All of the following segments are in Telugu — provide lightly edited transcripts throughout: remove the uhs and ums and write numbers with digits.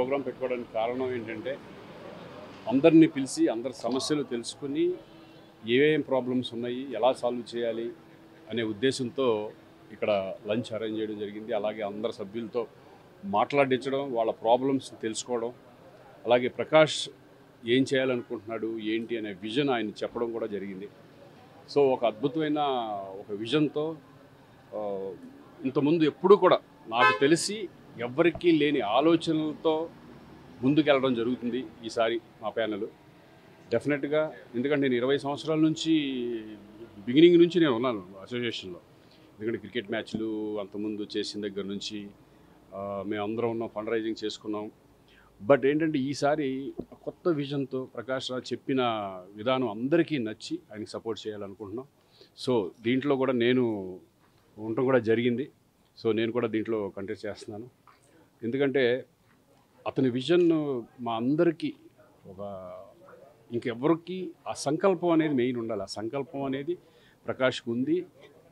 ప్రోగ్రాం పెట్టుకోవడానికి కారణం ఏంటంటే అందరినీ పిలిచి అందరి సమస్యలు తెలుసుకుని ఏమేం ప్రాబ్లమ్స్ ఉన్నాయి, ఎలా సాల్వ్ చేయాలి అనే ఉద్దేశంతో ఇక్కడ లంచ్ అరేంజ్ చేయడం జరిగింది. అలాగే అందరి సభ్యులతో మాట్లాడించడం, వాళ్ళ ప్రాబ్లమ్స్ తెలుసుకోవడం, అలాగే ప్రకాష్ ఏం చేయాలనుకుంటున్నాడు ఏంటి అనే విజన్ ఆయన చెప్పడం కూడా జరిగింది. సో ఒక అద్భుతమైన ఒక విజన్తో ఇంతకుముందు ఎప్పుడు కూడా నాకు తెలిసి ఎవ్వరికీ లేని ఆలోచనలతో ముందుకెళ్ళడం జరుగుతుంది ఈసారి మా ప్యానెల్. డెఫినెట్గా ఎందుకంటే నేను 20 సంవత్సరాల నుంచి బిగినింగ్ నుంచి నేను ఉన్నాను అసోసియేషన్లో. ఎందుకంటే క్రికెట్ మ్యాచ్లు అంతకుముందు చేసిన దగ్గర నుంచి మేమందరం ఉన్నాం, ఫండ్ రైజింగ్ చేసుకున్నాం. బట్ ఏంటంటే ఈసారి కొత్త విజన్తో ప్రకాష్ రాజ్ చెప్పిన విధానం అందరికీ నచ్చి ఆయనకి సపోర్ట్ చేయాలనుకుంటున్నాం. సో దీంట్లో కూడా నేను ఉండటం కూడా జరిగింది. సో నేను కూడా దీంట్లో కంటెస్ట్ చేస్తున్నాను. ఎందుకంటే అతని విజన్ మా అందరికీ ఒక ఇంకెవ్వరికి ఆ సంకల్పం అనేది మెయిన్ ఉండాలి. ఆ సంకల్పం అనేది ప్రకాష్కి ఉంది.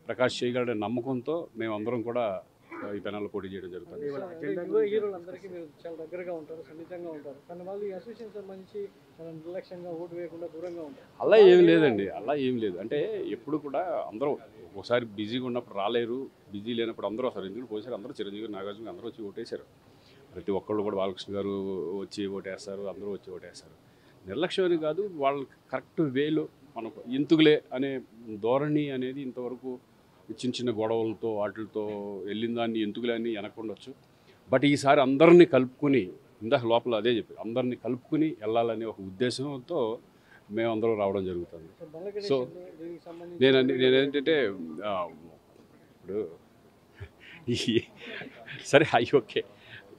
ప్రకాష్ చేయగలనే నమ్మకంతో మేమందరం కూడా ఈ పెనాల్లో పోటీ చేయడం జరుగుతుంది. హీరోలందరికీ మీరు చాలా దగ్గరగా ఉంటారు, సన్నిహితంగా ఉంటారు, కానీ వాళ్ళు ఈ అసోసియేషన్ సంబంధించి నిర్లక్ష్యంగా ఓటు వేయకుండా దూరంగా ఉంటారు. అలా ఏం లేదండి, అలా ఏం లేదు. అంటే ఎప్పుడు కూడా అందరూ ఒకసారి బిజీగా ఉన్నప్పుడు రాలేరు, బిజీ లేనప్పుడు అందరూ వస్తారు. ఎందుకు పోసారు, అందరూ చిరంజీవి గారు, నాగార్జున అందరూ వచ్చి ఓటేశారు. ప్రతి ఒక్కళ్ళు కూడా బాలకృష్ణ గారు వచ్చి ఓటేస్తారు, అందరూ వచ్చి ఓటేస్తారు. నిర్లక్ష్యం అని కాదు, వాళ్ళు కరెక్ట్ వేలో మనకు ఎందుకులే అనే ధోరణి అనేది ఇంతవరకు చిన్న చిన్న గొడవలతో వాటితో వెళ్ళిన దాన్ని ఎందుకులే అని వెనకుండొచ్చు. బట్ ఈసారి అందరినీ కలుపుకుని, ఇందాక లోపల అదే చెప్పి అందరినీ కలుపుకుని వెళ్ళాలనే ఒక ఉద్దేశంతో మేమందరం రావడం జరుగుతుంది. సో నేనేంటంటే ఇప్పుడు సరే ఓకే,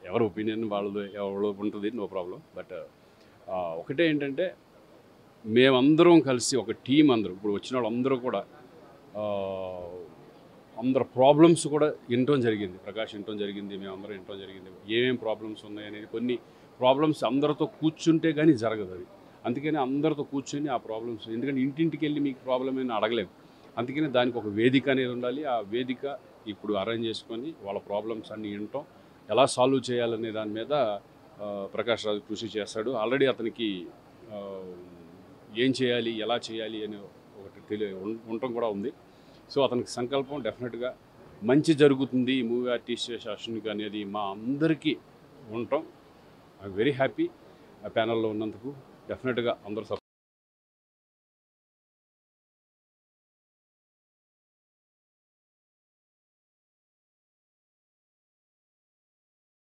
ఎవరి ఒపీనియన్ వాళ్ళది ఎవరు ఉంటుంది, నో ప్రాబ్లం. బట్ ఒకటే ఏంటంటే మేమందరం కలిసి ఒక టీం, అందరూ ఇప్పుడు వచ్చిన వాళ్ళందరూ కూడా అందరు ప్రాబ్లమ్స్ కూడా వినటం జరిగింది. ప్రకాష్ వినటం జరిగింది, మేమందరం వినటం జరిగింది. ఏమేం ప్రాబ్లమ్స్ ఉన్నాయనేది, కొన్ని ప్రాబ్లమ్స్ అందరితో కూర్చుంటే కానీ జరగదు అది. అందుకని అందరితో కూర్చొని ఆ ప్రాబ్లమ్స్, ఎందుకంటే ఇంటింటికి వెళ్ళి మీకు ప్రాబ్లం అని అడగలేము. అందుకని దానికి ఒక వేదిక అనేది ఉండాలి. ఆ వేదిక ఇప్పుడు అరేంజ్ చేసుకొని వాళ్ళ ప్రాబ్లమ్స్ అన్నీ వినటం, ఎలా సాల్వ్ చేయాలనే దాని మీద ప్రకాష్ రాజ్ కృషి చేస్తాడు. ఆల్రెడీ అతనికి ఏం చేయాలి, ఎలా చేయాలి అని ఒకటి ఉండటం కూడా ఉంది. సో అతనికి సంకల్పం డెఫినెట్గా మంచి జరుగుతుంది ఈ మూవీ ఆర్టిస్ట్ అశ్వినికి అనేది మా అందరికీ ఉండటం. ఐఎమ్ వెరీ హ్యాపీ ఆ ప్యానల్లో ఉన్నందుకు. డెఫినెట్గా అందరూ